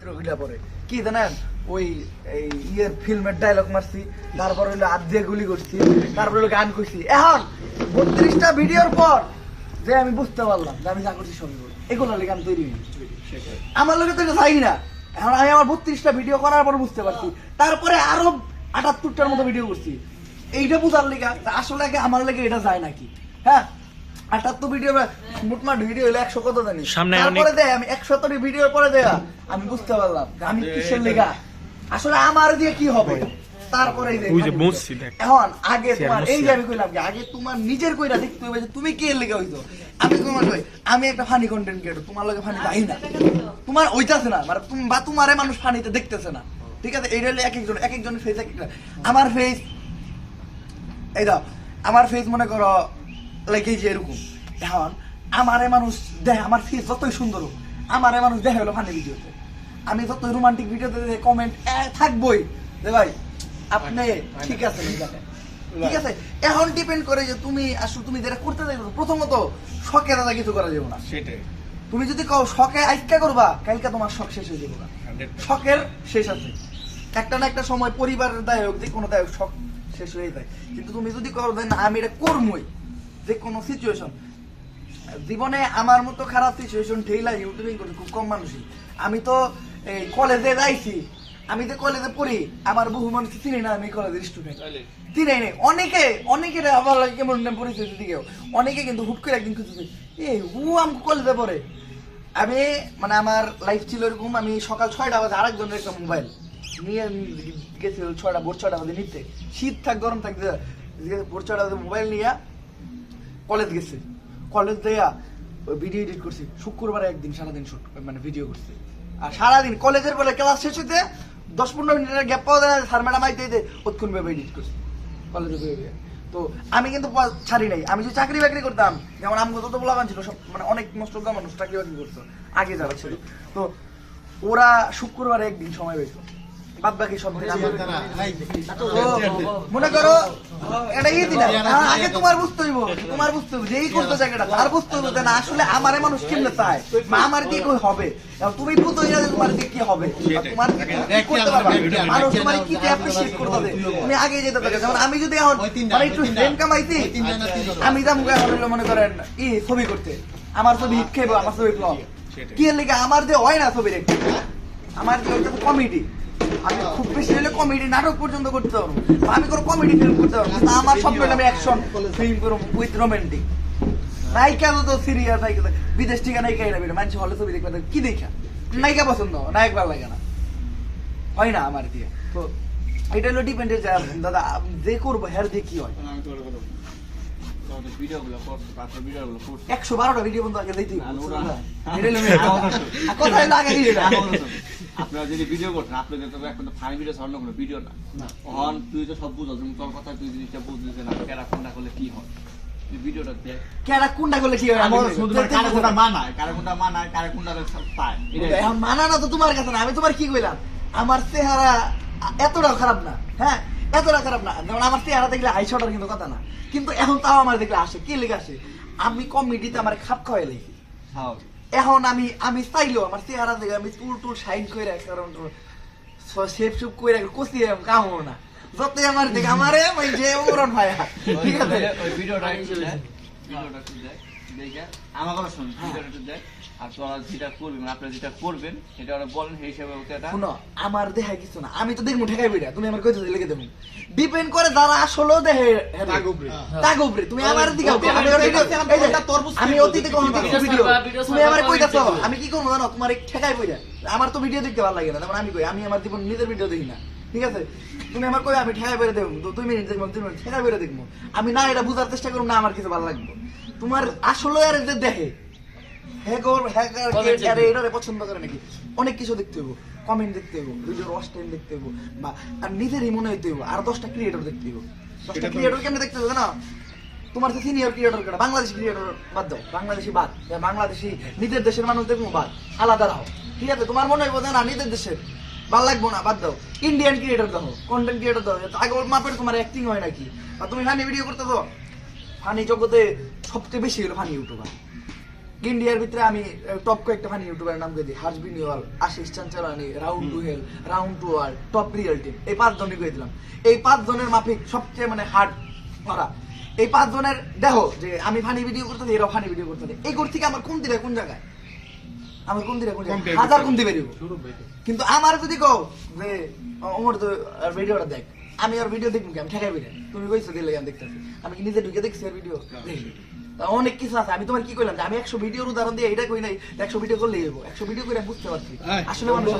চিত্রগুলা পরে কি জানেন ওই এই ইয়ের ফিল্মের ডায়লগ মারছি, তারপর হইলো হাত দিয়ে গুলি করছি, তারপর হলো গান করছি। এখন 32টা ভিডিওর পর যে আমি বুঝতে পারলাম যে আমি যা করছি সবই বল, এগুলো লেগে আমি তৈরি হইনি। আমার লোকে তো এটা চাই না। এখন আমি আমার 32টা ভিডিও করার পর বুঝতে পারছি, তারপরে আরো 78টার মতো ভিডিও করছি। এইটা বুঝার লেগে আসলে আমার লেগে এটা যায় নাকি। হ্যাঁ 78 ভিডিও মোটমাট ভিডিও হলো 100 কত জানি, তারপরে দেয় আমি 100টা ভিডিওর পরে দেয়া আমি বুঝতে পারলাম আমি কিসের লেগা আসলে আমার দিয়ে কি হবে। তারপরে এখন আগে তোমার এই যে আমি কইলাম যে আগে তোমার নিজের কইরা দেখতে হবে যে তুমি কে লেগে হইছো। আমি তোমার কই আমি একটা ফানি কন্টেন্ট ক্রিয়েটর, তোমার লগে ফানি পাই না, তোমার ওইটাছে না মানে তুমি বা তোমারে মানুষ ফানিতে দেখতেছে না। ঠিক আছে, এইটা হলো এক একজনের ফেস এক একটা। আমার ফেস এই দাও, আমার ফেস মনে করো লাইক এই যে এরকম। এখন আমারে মানুষ দেখে, আমার ফেস যতই সুন্দর হোক আমারে মানুষ দেখে হলো ফানি ভিডিওতে, আমি যতই রোমান্টিক ভিডিওতে কমেন্ট থাকবই যে ভাই আপনি ঠিক আছে ঠিক আছে। এখন ডিপেন্ড করে যে তুমি আসলে তুমি যেটা করতে চাইছো, প্রথমত শখে দাদা কিছু করা যাবে না। সেটাই তুমি যদি কও শখে আইকা করবা, কালকে তোমার শখ শেষ হয়ে যাবে না। শখের শেষ আছে, একটা না একটা সময় পরিবারের দায় হোক যে কোনো দায় হোক শখ শেষ হয়ে যায়। কিন্তু তুমি যদি করো না আমি এটা করবই, যে কোনো সিচুয়েশন জীবনে আমার মতো খারাপ সিচুয়েশন ঠেলা ইউটিউবিং করতে খুব কম মানুষই। আমি তো এই কলেজে যাইছি, আমি তো কলেজে পড়ি, আমার বহু মানুষ চিনি না আমি কলেজের স্টুডেন্ট, চিনাই নেই। অনেকে আমার কেমন পরিচয় দিকেও অনেকে কিন্তু হুট করে একদিন খুঁজেছে এই আমি কলেজে পড়ে। আমি মানে আমার লাইফ ছিল এরকম, আমি সকাল 6টা বাজে আরেকজনের একটা মোবাইল নিয়ে গেছিল, ভোর 6টা বাজে নিতে, শীত থাক গরম থাকতে ভোর 6টা বাজে মোবাইল নিয়ে কলেজ গেছে। কলেজ দেয়া ভিডিও এডিট করছি, শুক্রবারে একদিন সারাদিন শুট মানে ভিডিও করছি। আর সারাদিন কলেজের পরে ক্লাস শেষ হইতে 10-15 মিনিটের গ্যাপ পাওয়া যায়, স্যার ম্যাডাম আইতে অতক্ষণ ভাবে এডিট করছি কলেজে। তো আমি কিন্তু ছাড়ি নাই। আমি যদি চাকরি বাকরি করতাম, যেমন আমি যত বলাবান ছিল সব মানে অনেক নষ্ট মানুষ চাকরি বাকরি করতো আগে যারা ছিল, তো ওরা শুক্রবারে একদিন সময় পেয়েছিল, বাদ বাকি সব মনে করো এটা ই দিন আগে তোমার বুঝতে হইব, যে এই করতে জায়গাটা আর বুঝতে হইব না আসলে আমারে মানুষ কেমনে চায় বা আমার কি কই হবে। তুমি বুঝো না তোমার দিক কি হবে, তোমার কি করতে পারবা, মানুষ তোমার কি অ্যাপ্রিশিয়েট করতে হবে, তুমি আগে যেতে পারবে। যেমন আমি যদি এখন মানে একটু ফ্রেম কামাইছি, আমি যাবো এখন মনে করেন ই ছবি করতে, আমার ছবি হিট খাইবো, আমার ছবি ফ্লপ কি এর লিগে আমার যে হয় না ছবি দেখতে, আমার যে ওইটা কমেডি, আমি খুব বেশি হলে কমেডি নাটক পর্যন্ত করতে পারবো, আমি কোনো কমেডি ফিল্ম করতে পারবো না। আমার স্বপ্ন আমি অ্যাকশন ফিল্ম করবো উইথ রোমান্টিক। নায়িকা তো সিরিয়াস নায়িকা, বিদেশ থেকে নায়িকা এরা বেরো মানুষ হলে ছবি দেখবে কি দেখা, নায়িকা পছন্দ নায়ক ভালো লাগে না, হয় না আমার দিয়ে। তো এটা হলো ডিপেন্ড দাদা যে করবো হ্যার দিয়ে কি হয়। 112টা ভিডিও বন্ধু আগে দিতে আপনারা যদি ভিডিও করছেন আপনাদের তো এখন তো ফানি ভিডিও অন্য কোনো ভিডিও না। তখন তুই তো সব বুঝছ, তোর কথা তুই জিনিসটা বুঝতেছে না, কেরা কোনটা করলে কি হয়, ভিডিওটা দেখ কেরা কোনটা করলে কি হয়, আমার শুধু কারে কোনটা মানায়, কারে কোনটা পায়। এখন মানা না তো তোমার কাছে না, আমি তোমার কি কইলাম আমার চেহারা এতটাও খারাপ না, হ্যাঁ এতটা খারাপ না। যেমন আমার চেহারা দেখলে আইশটার কিন্তু কথা না, কিন্তু এখন তাও আমার দেখলে আসে কি লেগে আসে, আমি কমেডিতে আমার খাপ খাওয়াই লেখি। এখন আমি চাইলেও আমার চেহারা দেখে আমি টুল শাইন করে কারণ শেপ শুপ করে কষিয়ে কামো না, যতই আমার দেখে আমারে যে ওরন ভাই ঠিক আছে। ওই ভিডিওটা দেখে আমার কথা শুনুন, ভিডিওটা দেখ আর তোরা যেটা করবেন আপনারা যেটা করবেন সেটা ওরা বলেন সেই হিসাবে শুনো। আমার দেখায় কিছু না, আমি তো দেখবো ঠেকাই বিড়া, তুমি আমার কইতে লিখে দেবো, ডিপেন্ড করে যারা আসলে দেখে তাগবরে তুমি আমার দিকে আমি অতীতে কোন ভিডিও তুমি আমার কইতাছো আমি কি করবো জানো, তোমার ঠেকাই পড়া আমার তো ভিডিও দেখতে ভালো লাগে না। যেমন আমি কই আমি আমার জীবন নিজের ভিডিও দেখি না, ঠিক আছে তুমি আমার কই আমি ঠেকাই পড়ে দেখবো 2 মিনিট দেখবো 3 মিনিট ঠেকাই পড়ে দেখবো, আমি না এটা বুঝার চেষ্টা করব না আমার কিছু ভালো লাগবে। তোমার আসলে আর যে দেখে পছন্দ করে নাকি অনেক কিছু দেখতে হইব, কমেন্ট দেখতে হইব, ভিডিওর ওয়াচ টাইম দেখতে হইব, বা আর নিজেরই মনে হইতে হইব, আর 10টা ক্রিয়েটর দেখতে হইব। 10টা ক্রিয়েটর কেমনে দেখতে হবে না, তোমার যে সিনিয়র ক্রিয়েটর কেটা বাংলাদেশি ক্রিয়েটর বাদ দাও, বাংলাদেশি বাদ, বাংলাদেশি নিজের দেশের মানুষ দেখবো বাদ, আলাদা রাখো ঠিক আছে। তোমার মনে হইব না নিজের দেশের ভালো লাগবো না, বাদ দাও, ইন্ডিয়ান ক্রিয়েটর দেখো, কন্টেন্ট ক্রিয়েটর দেখো, আগে মাপের তোমার অ্যাক্টিং হয় নাকি, বা তুমি ফানি ভিডিও করতেছো, ফানি জগতে সবচেয়ে বেশি হলো ফানি ইউটিউবার, ইন্ডিয়ার ভিতরে আমি টপ কয়েকটা ফানি ইউটিউবারের নাম দিই, Harsh Beniwal, Ashish Chanchlani, round to hell, round to world, top real team, এই 5 জনই কই দিলাম। এই 5 জনের মাফিক সবচেয়ে মানে হার্ড ধরা। এই 5 জনের দেখো যে আমি ফানি ভিডিও করতেছি, এরাও ফানি ভিডিও করতেছে, এই কোর থেকে আমার কোন দিলে কোন জায়গায়, আমার কোন দিলে কোন জায়গায় হাজার কোন দিবে কিন্তু আমার যদি কও যে ওমর তো ভিডিওটা দেখ, আমি আর ভিডিও দেখবো কি, আমি ঠেকাই বেরে তুমি কইছো দিলে আমি দেখতেছি, আমি কি নিজে ঢুকে দেখছি আর ভিডিও দেখি। অনেক কিছু আছে, আমি তোমার কি কইলাম যে আমি 100 ভিডিওর উদাহরণ দিয়ে এটা কই নাই 100 ভিডিও করলেই হইব, 100 ভিডিও করে আমি বুঝতে পারছি আসলে মানুষ